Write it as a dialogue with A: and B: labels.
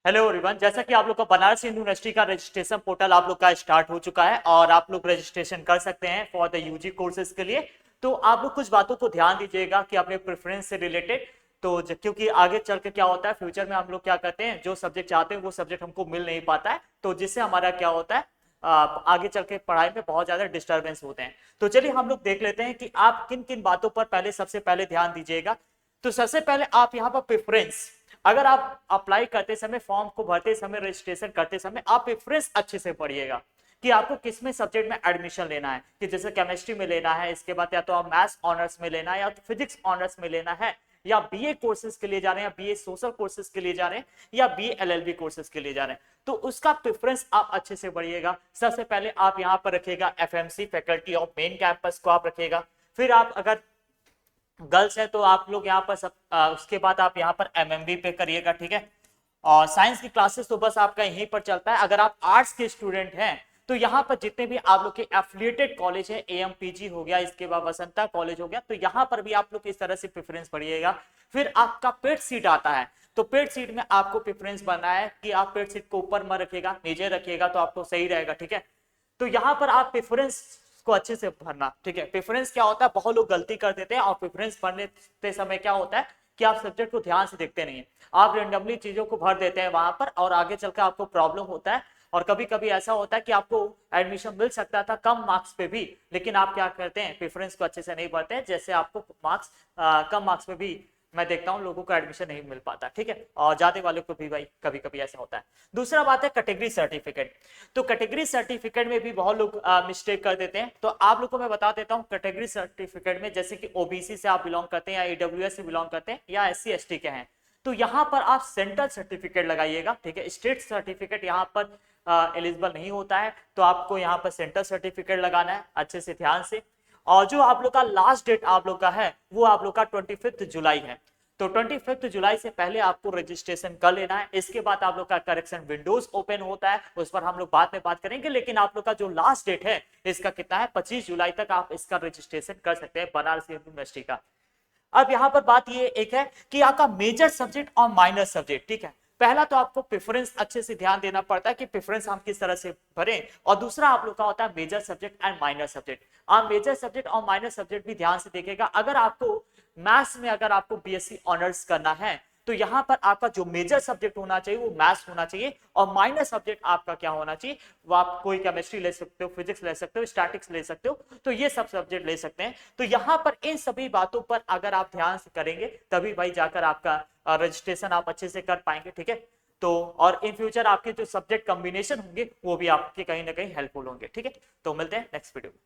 A: Hello everyone, जैसा कि आप लोग का बनारस हिंदू यूनिवर्सिटी का रजिस्ट्रेशन पोर्टल आप लोग का स्टार्ट हो चुका है और आप लोग रजिस्ट्रेशन कर सकते हैं फॉर द यूजी कोर्सेज के लिए। तो आप लोग कुछ बातों को ध्यान दीजिएगा कि अपने प्रेफरेंस से रिलेटेड। तो क्योंकि आगे चल के क्या होता है, फ्यूचर में हम लोग क्या करते हैं, जो सब्जेक्ट चाहते हैं वो सब्जेक्ट हमको मिल नहीं पाता है, तो जिससे हमारा क्या होता है, आगे चल के पढ़ाई में बहुत ज्यादा डिस्टर्बेंस होते हैं। तो चलिए हम लोग देख लेते हैं कि आप किन किन बातों पर पहले सबसे पहले ध्यान दीजिएगा। तो सबसे पहले आप यहाँ पर प्रेफरेंस, अगर आप अप्लाई करते समय, फॉर्म को भरते समय, रजिस्ट्रेशन करते समय आप प्रेफरेंस अच्छे से पढ़िएगा कि आपको किस में सब्जेक्ट में एडमिशन लेना है, कि जैसे केमिस्ट्री में लेना है, इसके बाद या तो आप मैथ्स ऑनर्स में लेना है, या तो फिजिक्स ऑनर्स में लेना है, या बीए कोर्सेज के लिए जा रहे हैं, या बीए सोशल कोर्सेज के लिए जा रहे हैं, या बीए एलएलबी कोर्सेज के लिए जा रहे हैं, तो उसका प्रेफरेंस आप अच्छे से पढ़िएगा। सबसे पहले आप यहाँ पर रखिएगा FMC, faculty of main campus को आप रखिएगा। फिर आप अगर गर्ल्स है तो आप लोग यहाँ पर उसके बाद आप यहाँ पर एमएमबी पे करिएगा, ठीक है। और साइंस की क्लासेस तो बस आपका यहीं पर चलता है। अगर आप आर्ट्स के स्टूडेंट हैं तो यहाँ पर जितने भी आप लोग के एफिलिएटेड कॉलेज है, एएमपीजी हो गया, इसके बाद वसंता कॉलेज हो गया, तो यहाँ पर भी आप लोग इस तरह से प्रेफरेंस पढ़िएगा। फिर आपका पेड सीट आता है, तो पेड सीट में आपको प्रेफरेंस बनना है कि आप पेड सीट को ऊपर मत रखिएगा, नीचे रखिएगा तो आपको सही रहेगा, ठीक है। तो यहाँ पर आप प्रेफरेंस को अच्छे से भरना, ठीक है। प्रेफरेंस क्या होता है, बहुत लोग गलती कर देते हैं और प्रेफरेंस भरने समय क्या होता है कि आप सब्जेक्ट को ध्यान से देखते नहीं है, आप रेंडमली चीजों को भर देते हैं वहां पर और आगे चलकर आपको प्रॉब्लम होता है। और कभी कभी ऐसा होता है कि आपको एडमिशन मिल सकता था कम मार्क्स पे भी, लेकिन आप क्या करते हैं, प्रेफरेंस को अच्छे से नहीं भरते हैं, जैसे आपको मार्क्स कम मार्क्स पे भी मैं देखता हूँ लोगों को एडमिशन नहीं मिल पाता, ठीक है। और जाते वालों को भी भाई कभी कभी ऐसा होता है। दूसरा बात है कैटेगरी सर्टिफिकेट। तो कैटेगरी सर्टिफिकेट में भी बहुत लोग मिस्टेक कर देते हैं, तो आप लोग को मैं बता देता हूँ कैटेगरी सर्टिफिकेट में, जैसे कि ओबीसी से आप बिलोंग करते हैं, या ईडब्ल्यूएस से बिलोंग करते हैं, या एससी एसटी के हैं, तो यहाँ पर आप सेंट्रल सर्टिफिकेट लगाइएगा, ठीक है। स्टेट सर्टिफिकेट यहाँ पर एलिजिबल नहीं होता है, तो आपको यहाँ पर सेंट्रल सर्टिफिकेट लगाना है अच्छे से ध्यान से। और जो आप लोग का लास्ट डेट आप लोग का है वो आप लोग का 25 जुलाई है, तो 25 जुलाई से पहले आपको रजिस्ट्रेशन कर लेना है। इसके बाद आप लोग का करेक्शन विंडोज ओपन होता है, उस पर हम लोग बाद में बात करेंगे, लेकिन आप लोग का जो लास्ट डेट है इसका कितना है, 25 जुलाई तक आप इसका रजिस्ट्रेशन कर सकते हैं बनारस यूनिवर्सिटी का। अब यहां पर बात ये एक है कि आपका मेजर सब्जेक्ट और माइनर सब्जेक्ट, ठीक है। पहला तो आपको प्रेफरेंस अच्छे से ध्यान देना पड़ता है कि प्रेफरेंस हम किस तरह से भरें, और दूसरा आप लोग का होता है major subject and minor subject. आप मेजर सब्जेक्ट और माइनर सब्जेक्ट भी ध्यान से देखिएगा। अगर आपको मैथ्स में अगर आपको बीएससी ऑनर्स करना है तो यहाँ पर आपका जो मेजर सब्जेक्ट होना चाहिए वो मैथ्स होना चाहिए, और माइनर सब्जेक्ट आपका क्या होना चाहिए, वो आप कोई केमिस्ट्री ले सकते हो, फिजिक्स ले सकते हो, स्टैटिक्स ले सकते हो, तो ये सब सब्जेक्ट ले सकते हैं। तो यहाँ पर इन सभी बातों पर अगर आप ध्यान से करेंगे तभी भाई जाकर आपका रजिस्ट्रेशन आप अच्छे से कर पाएंगे, ठीक है। तो और इन फ्यूचर आपके जो सब्जेक्ट कॉम्बिनेशन होंगे वो भी आपके कहीं ना कहीं हेल्पफुल होंगे, ठीक है। तो मिलते हैं नेक्स्ट वीडियो में।